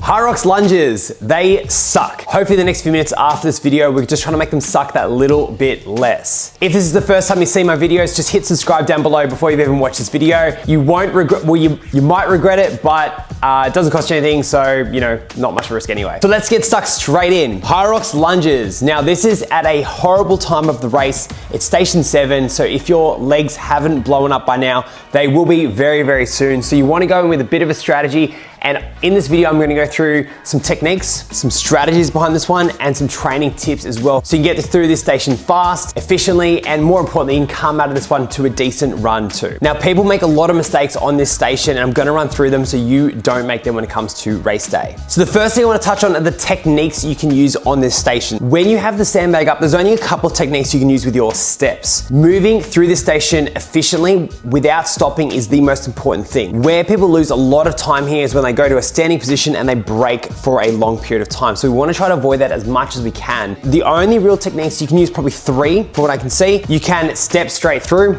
HYROX lunges, they suck. Hopefully the next few minutes after this video, we're just trying to make them suck that little bit less. If this is the first time you see my videos, just hit subscribe down below before you've even watched this video. You won't regret, well, you might regret it, but it doesn't cost you anything, so, you know, not much risk anyway. So let's get stuck straight in. HYROX lunges. Now this is at a horrible time of the race. It's station 7, so if your legs haven't blown up by now, they will be very, very soon. So you wanna go in with a bit of a strategy, and in this video, I'm gonna go through some techniques, some strategies behind this one, and some training tips as well. So you can get through this station fast, efficiently, and more importantly, you can come out of this one to a decent run too. Now, people make a lot of mistakes on this station, and I'm gonna run through them so you don't make them when it comes to race day. So the first thing I wanna touch on are the techniques you can use on this station. When you have the sandbag up, there's only a couple of techniques you can use with your steps. Moving through this station efficiently without stopping is the most important thing. Where people lose a lot of time here is when they go to a standing position and they break for a long period of time. So we want to try to avoid that as much as we can. The only real techniques you can use, probably 3 from what I can see. You can step straight through,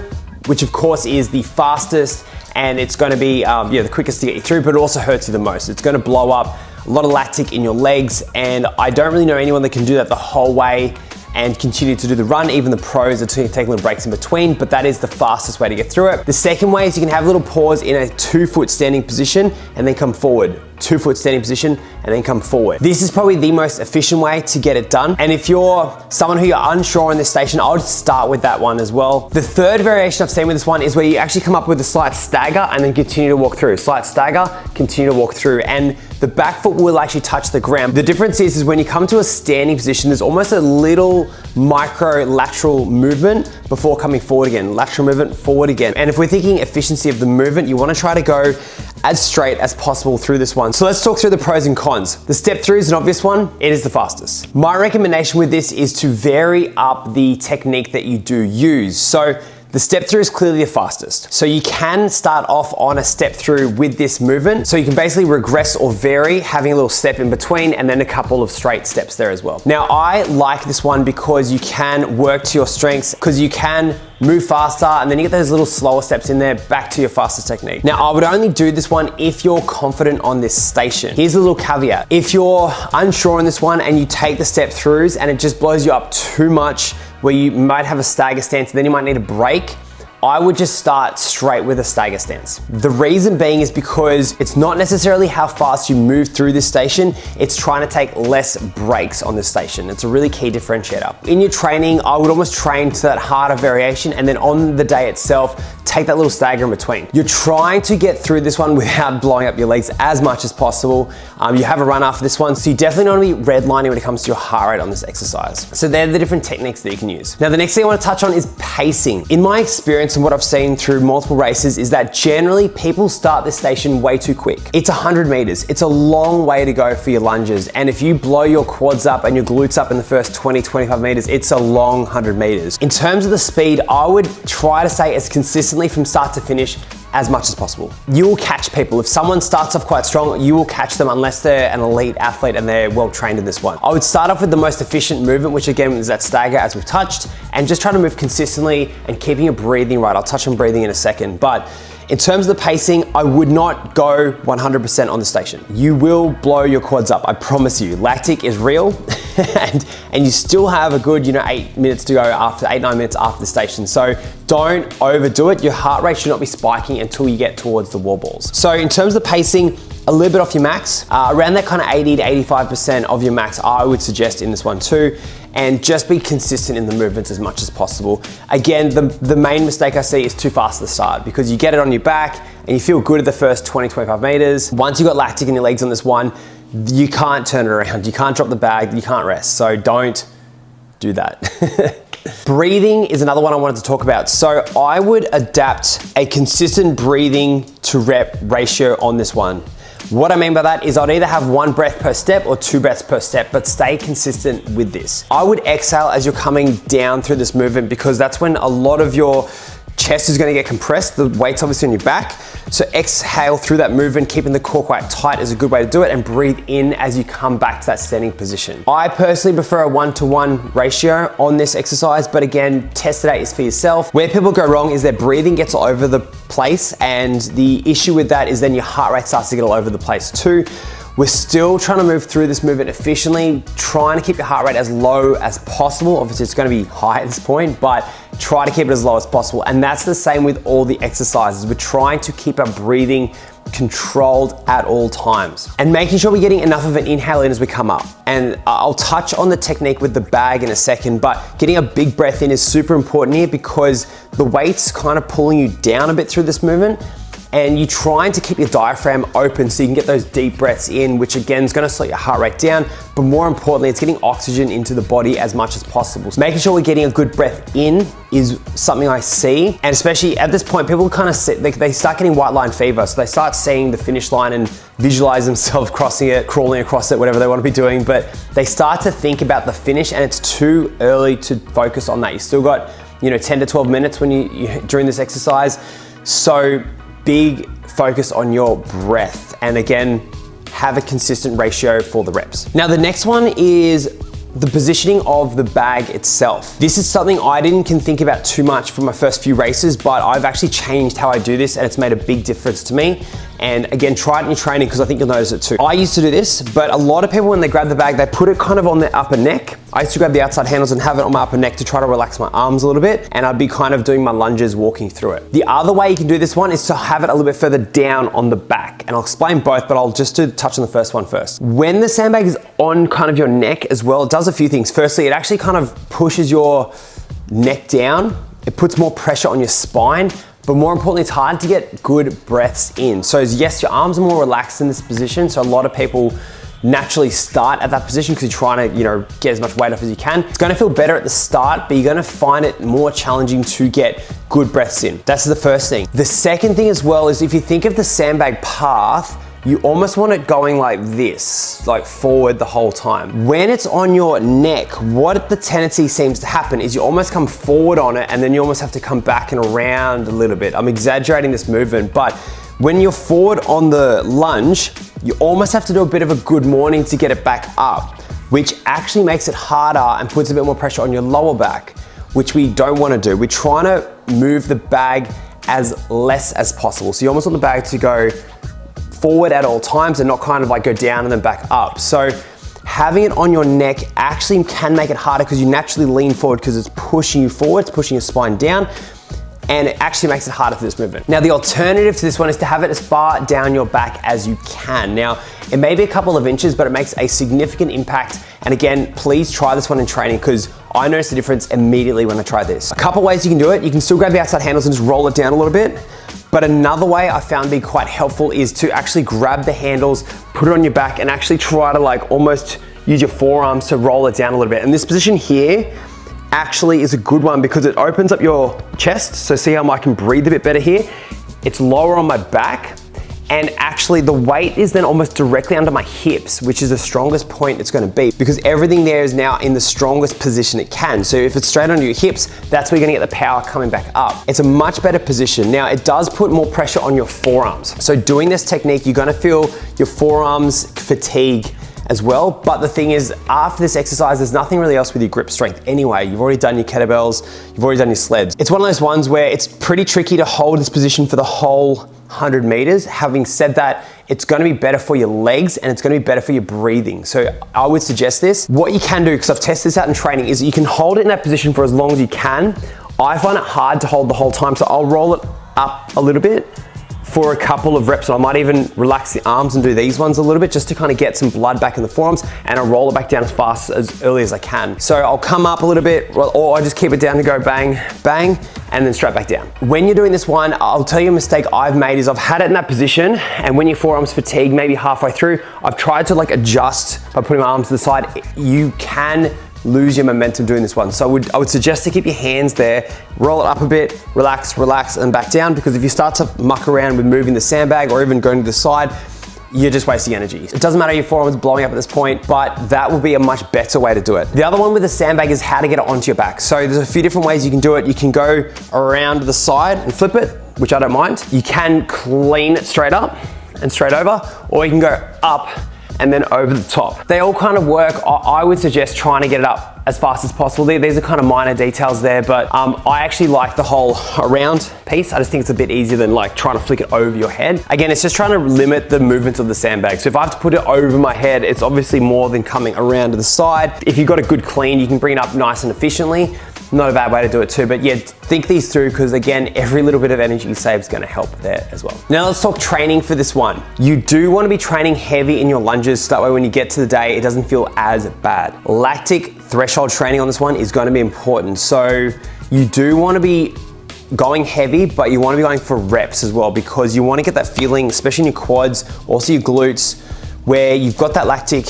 which of course is the fastest, and it's going to be the quickest to get you through, but it also hurts you the most. It's going to blow up a lot of lactic in your legs, and I don't really know anyone that can do that the whole way and continue to do the run. Even the pros are taking little breaks in between, but that is the fastest way to get through it. The second way is you can have a little pause in a 2-foot standing position and then come forward. 2-foot standing position and then come forward. This is probably the most efficient way to get it done. And if you're someone who you're unsure on this station, I would start with that one as well. The third variation I've seen with this one is where you actually come up with a slight stagger and then continue to walk through. Slight stagger, continue to walk through. And the back foot will actually touch the ground. The difference is when you come to a standing position, there's almost a little micro lateral movement before coming forward again. Lateral movement, forward again. And if we're thinking efficiency of the movement, you wanna try to go as straight as possible through this one. So let's talk through the pros and cons. The step through is an obvious one. It is the fastest. My recommendation with this is to vary up the technique that you do use. So the step through is clearly the fastest. So you can start off on a step through with this movement. So you can basically regress or vary, having a little step in between and then a couple of straight steps there as well. Now I like this one because you can work to your strengths, because you can move faster and then you get those little slower steps in there back to your fastest technique. Now I would only do this one if you're confident on this station. Here's a little caveat. If you're unsure on this one and you take the step throughs and it just blows you up too much, where you might have a stagger stance and then you might need a break, I would just start straight with a stagger stance. The reason being is because it's not necessarily how fast you move through this station, it's trying to take less breaks on this station. It's a really key differentiator. In your training, I would almost train to that harder variation, and then on the day itself, take that little stagger in between. You're trying to get through this one without blowing up your legs as much as possible. You have a run after this one, so you definitely don't want to be redlining when it comes to your heart rate on this exercise. So they're the different techniques that you can use. Now the next thing I want to touch on is pacing. In my experience and what I've seen through multiple races is that generally people start this station way too quick. It's 100 meters. It's a long way to go for your lunges. And if you blow your quads up and your glutes up in the first 20, 25 meters, it's a long 100 meters. In terms of the speed, I would try to say as consistently from start to finish as much as possible. You will catch people. If someone starts off quite strong, you will catch them unless they're an elite athlete and they're well trained in this one. I would start off with the most efficient movement, which again is that stagger as we've touched, and just try to move consistently and keeping your breathing right. I'll touch on breathing in a second, but in terms of the pacing, I would not go 100% on the station. You will blow your quads up, I promise you. Lactic is real, and you still have a good 8 minutes to go after, 8-9 minutes after the station. So don't overdo it. Your heart rate should not be spiking until you get towards the wall balls. So in terms of pacing, a little bit off your max, around that kind of 80 to 85% of your max, I would suggest in this one too. And just be consistent in the movements as much as possible. Again, the main mistake I see is too fast at the start, because you get it on your back and you feel good at the first 20, 25 meters. Once you've got lactic in your legs on this one, you can't turn it around. You can't drop the bag, you can't rest. So don't do that. Breathing is another one I wanted to talk about. So I would adapt a consistent breathing to rep ratio on this one. What I mean by that is I'd either have 1 breath per step or 2 breaths per step, but stay consistent with this. I would exhale as you're coming down through this movement, because that's when a lot of your chest is gonna get compressed. The weight's obviously on your back. So exhale through that movement, keeping the core quite tight is a good way to do it, and breathe in as you come back to that standing position. I personally prefer a 1-to-1 ratio on this exercise, but again, test it out is for yourself. Where people go wrong is their breathing gets all over the place, and the issue with that is then your heart rate starts to get all over the place too. We're still trying to move through this movement efficiently, trying to keep your heart rate as low as possible. Obviously it's gonna be high at this point, but try to keep it as low as possible. And that's the same with all the exercises. We're trying to keep our breathing controlled at all times and making sure we're getting enough of an inhale in as we come up. And I'll touch on the technique with the bag in a second, but getting a big breath in is super important here because the weight's kind of pulling you down a bit through this movement, and you're trying to keep your diaphragm open so you can get those deep breaths in, which again is gonna slow your heart rate down, but more importantly, it's getting oxygen into the body as much as possible. So making sure we're getting a good breath in is something I see, and especially at this point, people kind of they start getting white line fever, so they start seeing the finish line and visualize themselves crossing it, crawling across it, whatever they want to be doing, but they start to think about the finish, and it's too early to focus on that. You still got, 10 to 12 minutes when you during this exercise, so big focus on your breath, and again, have a consistent ratio for the reps. Now the next one is the positioning of the bag itself. This is something I didn't think about too much for my first few races, but I've actually changed how I do this and it's made a big difference to me. And again, try it in your training because I think you'll notice it too. I used to do this, but a lot of people when they grab the bag, they put it kind of on their upper neck. I used to grab the outside handles and have it on my upper neck to try to relax my arms a little bit, and I'd be kind of doing my lunges walking through it. The other way you can do this one is to have it a little bit further down on the back, and I'll explain both, but I'll just touch on the first one first. When the sandbag is on kind of your neck as well, it does a few things. Firstly, it actually kind of pushes your neck down. It puts more pressure on your spine, but more importantly, it's hard to get good breaths in. So yes, your arms are more relaxed in this position. So a lot of people naturally start at that position because you're trying to, get as much weight off as you can. It's gonna feel better at the start, but you're gonna find it more challenging to get good breaths in. That's the first thing. The second thing as well is if you think of the sandbag path, you almost want it going like this, like forward the whole time. When it's on your neck, what the tendency seems to happen is you almost come forward on it and then you almost have to come back and around a little bit. I'm exaggerating this movement, but when you're forward on the lunge, you almost have to do a bit of a good morning to get it back up, which actually makes it harder and puts a bit more pressure on your lower back, which we don't want to do. We're trying to move the bag as less as possible. So you almost want the bag to go forward at all times and not kind of like go down and then back up. So having it on your neck actually can make it harder because you naturally lean forward because it's pushing you forward, it's pushing your spine down, and it actually makes it harder for this movement. Now the alternative to this one is to have it as far down your back as you can. Now it may be a couple of inches, but it makes a significant impact. And again, please try this one in training because I noticed the difference immediately when I tried this. A couple ways you can do it. You can still grab the outside handles and just roll it down a little bit. But another way I found to be quite helpful is to actually grab the handles, put it on your back, and actually try to like almost use your forearms to roll it down a little bit. And this position here actually is a good one because it opens up your chest. So see how I can breathe a bit better here? It's lower on my back, and actually the weight is then almost directly under my hips, which is the strongest point it's gonna be because everything there is now in the strongest position it can. So if it's straight under your hips, that's where you're gonna get the power coming back up. It's a much better position. Now it does put more pressure on your forearms. So doing this technique, you're gonna feel your forearms fatigue as well. But the thing is, after this exercise, there's nothing really else with your grip strength anyway. You've already done your kettlebells, you've already done your sleds. It's one of those ones where it's pretty tricky to hold this position for the whole 100 meters. Having said that, it's gonna be better for your legs and it's gonna be better for your breathing. So I would suggest this. What you can do, because I've tested this out in training, is you can hold it in that position for as long as you can. I find it hard to hold the whole time, so I'll roll it up a little bit for a couple of reps, and I might even relax the arms and do these ones a little bit just to kind of get some blood back in the forearms, and I'll roll it back down as fast as early as I can. So I'll come up a little bit, or I just keep it down to go bang, bang, and then straight back down. When you're doing this one, I'll tell you a mistake I've made is I've had it in that position, and when your forearms fatigue, maybe halfway through, I've tried to like adjust by putting my arms to the side. You can lose your momentum doing this one. So I would suggest to keep your hands there, roll it up a bit, relax, relax, and back down, because if you start to muck around with moving the sandbag or even going to the side, you're just wasting energy. It doesn't matter if your forearm's blowing up at this point, but that will be a much better way to do it. The other one with the sandbag is how to get it onto your back. So there's a few different ways you can do it. You can go around the side and flip it, which I don't mind. You can clean it straight up and straight over, or you can go up and then over the top. They all kind of work. I would suggest trying to get it up as fast as possible. These are kind of minor details there, but I actually like the whole around piece. I just think it's a bit easier than like trying to flick it over your head. Again, it's just trying to limit the movements of the sandbag. So if I have to put it over my head, it's obviously more than coming around to the side. If you've got a good clean, you can bring it up nice and efficiently. Not a bad way to do it too, but yeah, think these through because again, every little bit of energy you save is gonna help there as well. Now let's talk training for this one. You do wanna be training heavy in your lunges so that way when you get to the day, it doesn't feel as bad. Lactic threshold training on this one is gonna be important. So you do wanna be going heavy, but you wanna be going for reps as well because you wanna get that feeling, especially in your quads, also your glutes, where you've got that lactic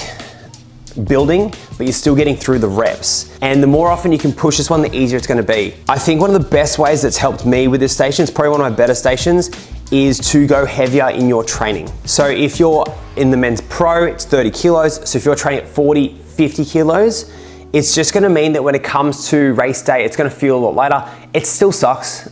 building, but you're still getting through the reps. And the more often you can push this one, the easier it's gonna be. I think one of the best ways that's helped me with this station, it's probably one of my better stations, is to go heavier in your training. So if you're in the men's pro, it's 30 kilos. So if you're training at 40, 50 kilos, it's just gonna mean that when it comes to race day, it's gonna feel a lot lighter. It still sucks.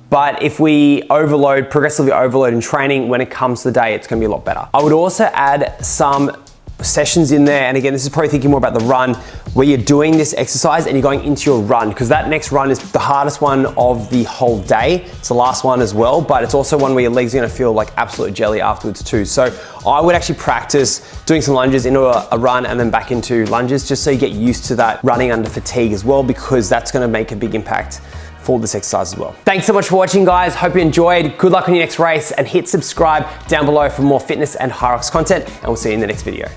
But if we progressively overload in training, when it comes to the day, it's gonna be a lot better. I would also add some sessions in there, and again, this is probably thinking more about the run, where you're doing this exercise and you're going into your run, because that next run is the hardest one of the whole day. It's the last one as well, but it's also one where your legs are gonna feel like absolute jelly afterwards too. So I would actually practice doing some lunges into a run and then back into lunges, just so you get used to that running under fatigue as well, because that's gonna make a big impact for this exercise as well. Thanks so much for watching, guys. Hope you enjoyed. Good luck on your next race, and hit subscribe down below for more fitness and HYROX content, and we'll see you in the next video.